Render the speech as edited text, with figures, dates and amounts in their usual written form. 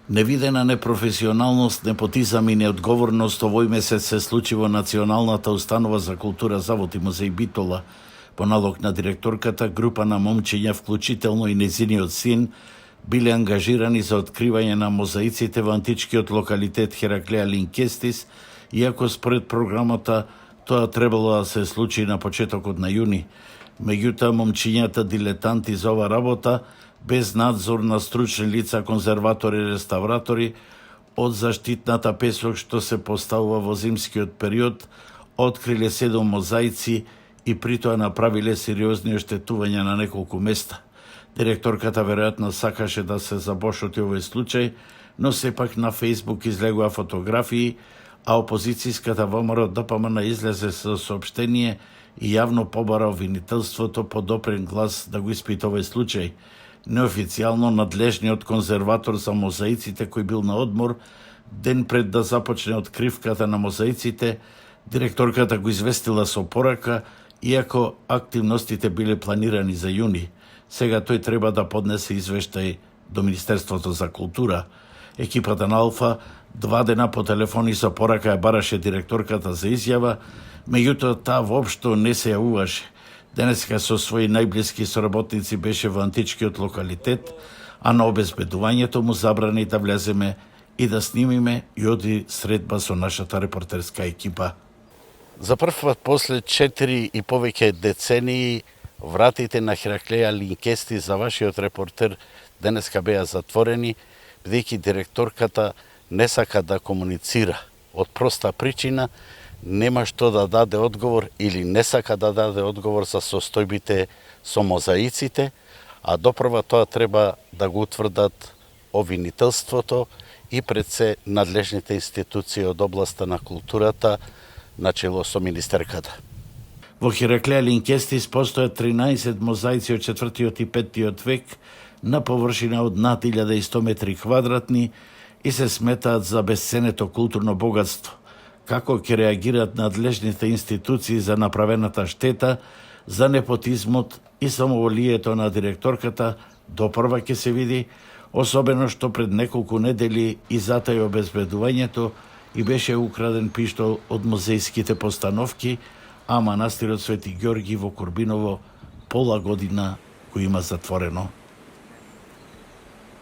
Невидена непрофесионалност, непотизам и неодговорност овој месец се случи во Националната установа за култура Завод и музеј Битола. По налог на директорката, група на момчиња, вклучително и незиниот син, биле ангажирани за откривање на мозаиците во античкиот локалитет Хераклеја Линкестис, иако според програмата тоа требало да се случи на почетокот на јуни. Меѓутоа, момчињата дилетанти за ова работа, без надзор на стручни лица, конзерватори и реставратори, од заштитната песок што се поставува во зимскиот период, откриле 7 мозаици и притоа направиле сериозни оштетувања на неколку места. Директорката веројатно сакаше да се забошоти овој случај, но сепак на Фејсбук излегува фотографии, а опозицијската ВМРО ДПМН излезе со соопштение и јавно побара обвинителството по допрен глас да го испита овој случај. Неофицијално надлежниот конзерватор за мозаиците, кој бил на одмор, ден пред да започне откривката на мозаиците, директорката го известила со порака, иако активностите биле планирани за јуни. Сега тој треба да поднесе извештај до Министерството за култура. Екипата на Алфа 2 дена по телефони со порака ја бараше директорката за изјава, меѓутоа таа воопшто не се јавуваше. Денеска со своји најблиски соработници беше во античкиот локалитет, а на обезбедувањето му забрани да влеземе и да снимиме и оди средба со нашата репортерска екипа. За прв пат после 4 и повеќе децении вратите на Хераклеја Линкести за вашиот репортер денеска беа затворени, бидејќи директорката не сака да комуницира. Од проста причина нема што да даде одговор или не сака да даде одговор за состојбите со мозаиците, а допрва тоа треба да го утврдат обвинителството и пред се надлежните институции од областа на културата, начело со министерката. Во Хераклеја Линкестис постојат 13 мозаици од 4. и 5. век на површина од над 1100 метри квадратни и се сметаат за бесценето културно богатство. Како ќе реагираат надлежните институции за направената штета, за непотизмот и самоволието на директорката, допрва ќе се види, особено што пред неколку недели и затај обезбедувањето и беше украден пиштол од музејските постановки, а манастирот Свети Ѓорги во Курбиново пола година го има затворено.